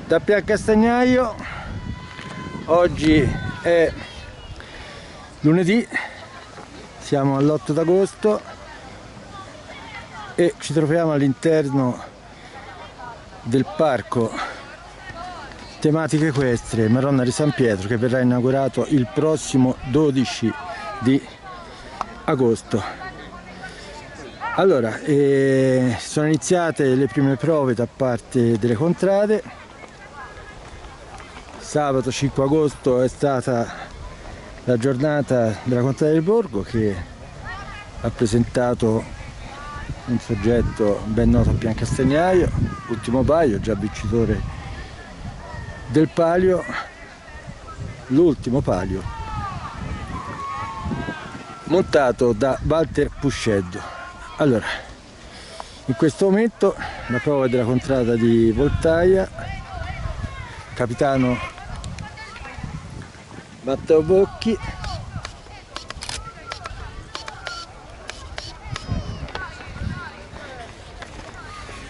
da Piancastagnaio. Oggi è lunedì, siamo all'8 d'agosto e ci troviamo all'interno del parco tematico equestre Maronna di San Pietro, che verrà inaugurato il prossimo 12 di agosto. Allora, sono iniziate le prime prove da parte delle contrade. Sabato 5 agosto è stata la giornata della contrada del Borgo, che ha presentato un soggetto ben noto a Piancastagnaio, Ultimo Paio, già vincitore del palio, l'ultimo palio, montato da Walter Pusceddo. Allora, in questo momento la prova della contrada di Voltaia, capitano Matteo Bocchi.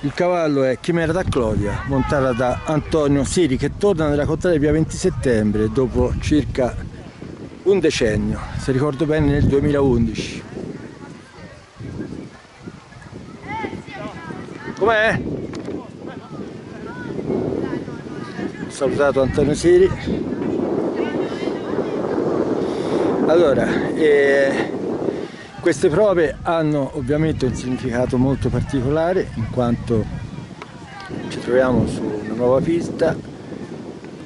Il cavallo è Chimera da Clodia, montata da Antonio Siri, che torna nella contrada di via 20 settembre dopo circa un decennio, se ricordo bene nel 2011. Com'è? Ho salutato Antonio Siri. Allora, queste prove hanno ovviamente un significato molto particolare, in quanto ci troviamo su una nuova pista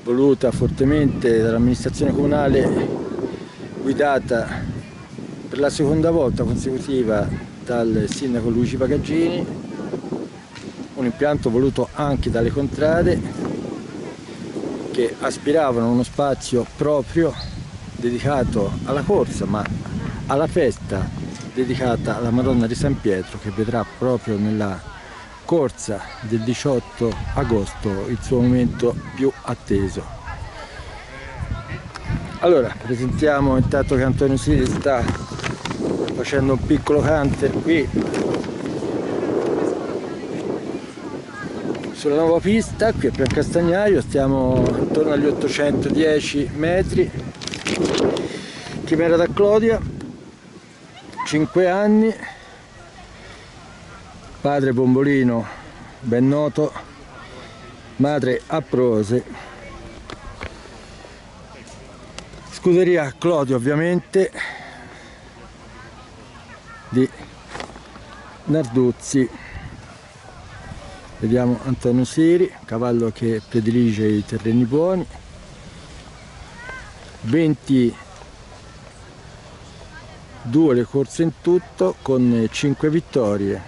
voluta fortemente dall'amministrazione comunale, guidata per la seconda volta consecutiva dal sindaco Luigi Pagaggini. Un impianto voluto anche dalle contrade, che aspiravano a uno spazio proprio dedicato alla corsa, ma alla festa dedicata alla Madonna di San Pietro, che vedrà proprio nella corsa del 18 agosto il suo momento più atteso. Allora, presentiamo intanto che Antonio Siri sta facendo un piccolo canter qui sulla nuova pista, qui a Piancastagnaio. Stiamo intorno agli 810 metri. Chimera da Clodia, 5 anni, padre Bombolino ben noto, madre Aprose, scuderia Clodia ovviamente di Narduzzi. Vediamo Antonio Siri, cavallo che predilige i terreni buoni. 22 le corse in tutto, con 5 vittorie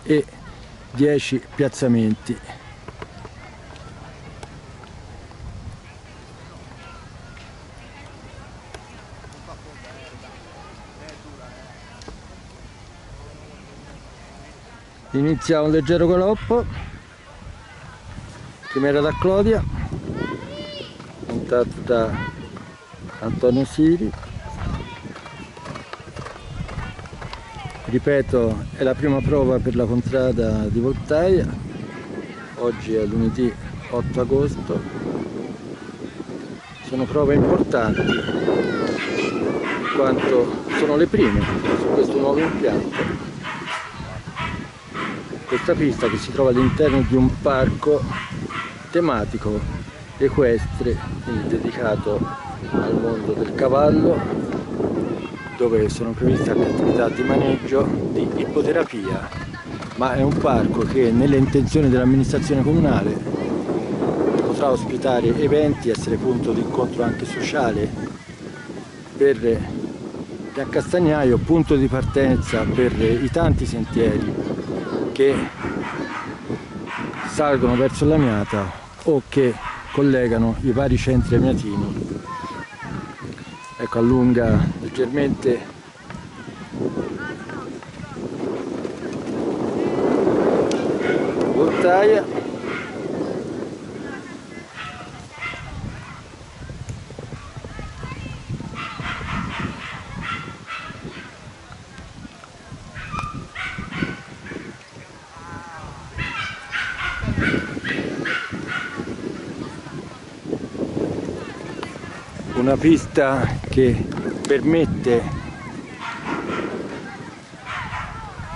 e 10 piazzamenti. Inizia un leggero galoppo. Chimera da Clodia, montato da Antonio Siri. Ripeto, è la prima prova per la contrada di Voltaia. Oggi è lunedì 8 agosto. Sono prove importanti, in quanto sono le prime su questo nuovo impianto. Questa pista, che si trova all'interno di un parco tematico equestre, quindi dedicato al mondo del cavallo, dove sono previste anche attività di maneggio, di ippoterapia, ma è un parco che nelle intenzioni dell'amministrazione comunale potrà ospitare eventi, essere punto di incontro anche sociale per Piancastagnaio, punto di partenza per i tanti sentieri che salgono verso l'Amiata o che collegano i vari centri amiatini. Ecco, allunga leggermente Voltaia. una pista che permette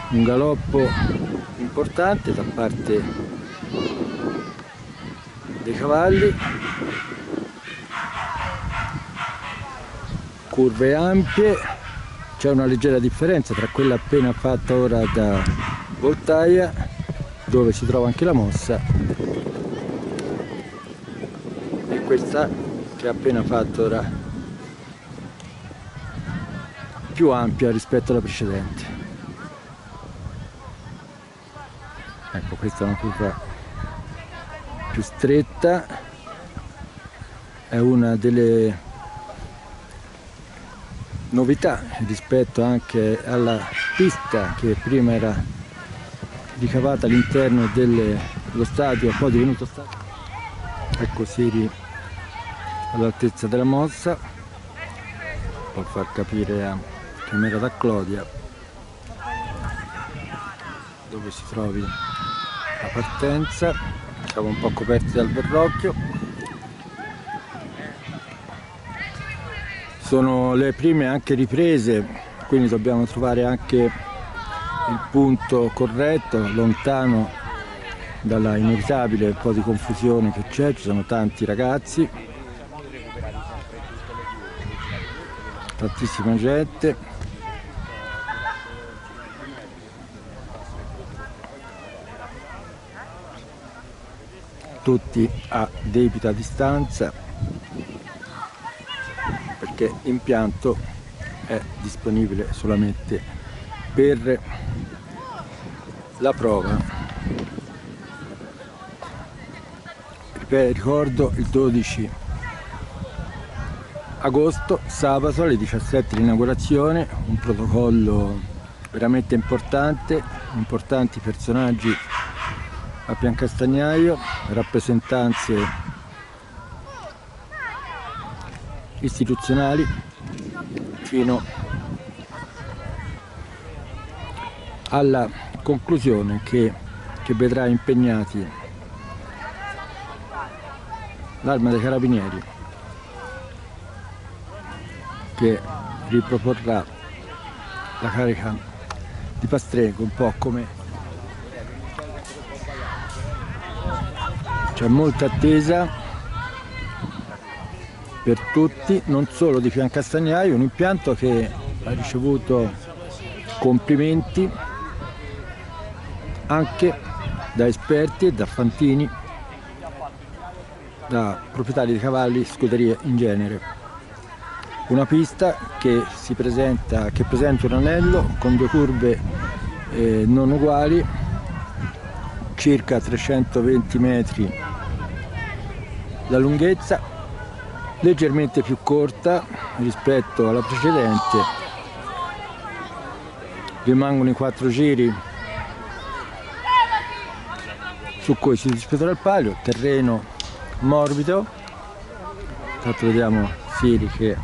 un galoppo importante da parte dei cavalli, curve ampie. C'è una leggera differenza tra quella appena fatta ora da Voltaia, dove si trova anche la mossa, e questa che ha appena fatto ora, più ampia rispetto alla precedente. Ecco, questa è una curva più stretta, è una delle novità rispetto anche alla pista che prima era ricavata all'interno dello stadio, poi è divenuto stadio. Ecco Siri all'altezza della mossa, può far capire a camera da Clodia dove si trovi la partenza. Siamo un po' coperti dal verrocchio. Sono le prime anche riprese, quindi dobbiamo trovare anche il punto corretto, lontano dalla inevitabile un po' di confusione che c'è. Ci sono tanti ragazzi, tantissima gente. Tutti a debita distanza, perché l'impianto è disponibile solamente per la prova. Ricordo il 12 agosto, sabato alle 17 l'inaugurazione, un protocollo veramente importante, importanti personaggi a Piancastagnaio, rappresentanze istituzionali fino alla conclusione che vedrà impegnati l'Arma dei Carabinieri, che riproporrà la carica di Pastrego, un po' come c'è molta attesa per tutti, non solo di Piancastagnaio, un impianto che ha ricevuto complimenti anche da esperti e da fantini, da proprietari di cavalli, scuderie in genere. Una pista che presenta un anello con due curve non uguali, circa 320 metri la lunghezza, leggermente più corta rispetto alla precedente. Rimangono i 4 giri su cui si disputerà il palio, terreno morbido. Intanto vediamo Siri che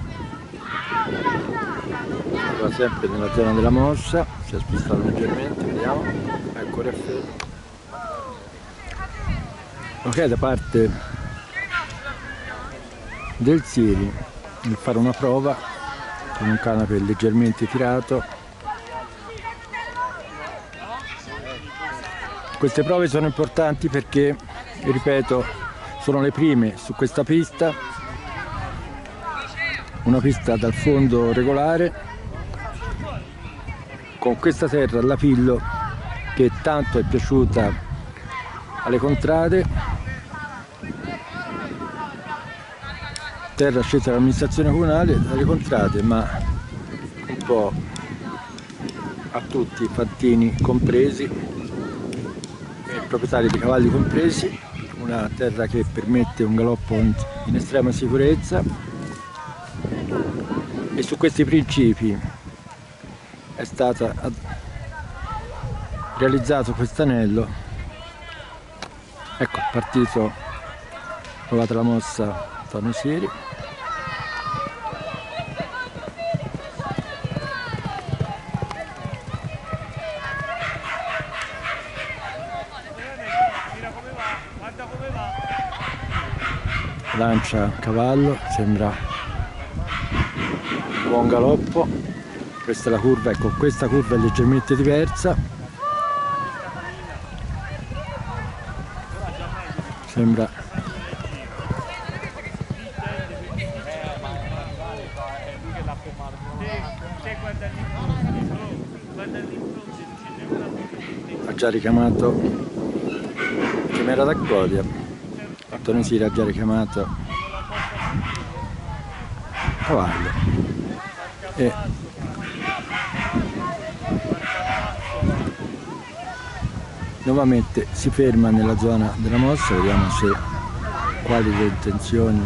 va sempre nella zona della mossa, si è spostato leggermente, vediamo, ecco raffermo. Ok, da parte del Siri nel fare una prova con un canape leggermente tirato. Queste prove sono importanti perché, ripeto, sono le prime su questa pista, una pista dal fondo regolare, con questa terra alla Pillo che tanto è piaciuta alle contrade, terra scelta dall'amministrazione comunale, dalle contrade, ma un po' a tutti, fantini compresi, e proprietari di cavalli compresi, una terra che permette un galoppo in estrema sicurezza, e su questi principi è stato realizzato quest'anello. Ecco, partito, provate la mossa Antonio Siri. Lancia cavallo, sembra buon galoppo. Questa è la curva, ecco, questa curva è leggermente diversa, sembra ha già richiamato Chimera da Clodia. Antonio Siri ha già richiamato cavallo e nuovamente si ferma nella zona della mossa. Vediamo se quali le intenzioni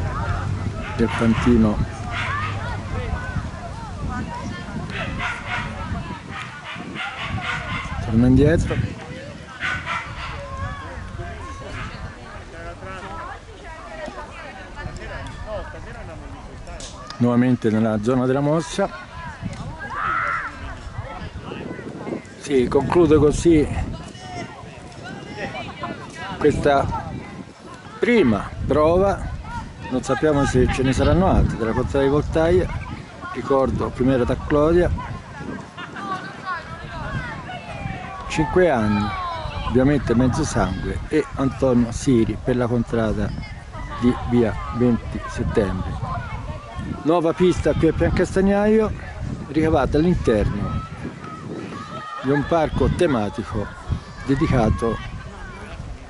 del Pantino. Torna indietro, nuovamente nella zona della mossa. Si conclude così questa prima prova. Non sappiamo se ce ne saranno altre della contrada di Voltaia. Ricordo Chimera da Clodia, 5 anni, ovviamente mezzo sangue, e Antonio Siri per la contrada di via 20 settembre. Nuova pista qui a Piancastagnaio, ricavata all'interno di un parco tematico dedicato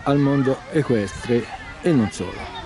al mondo equestre e non solo.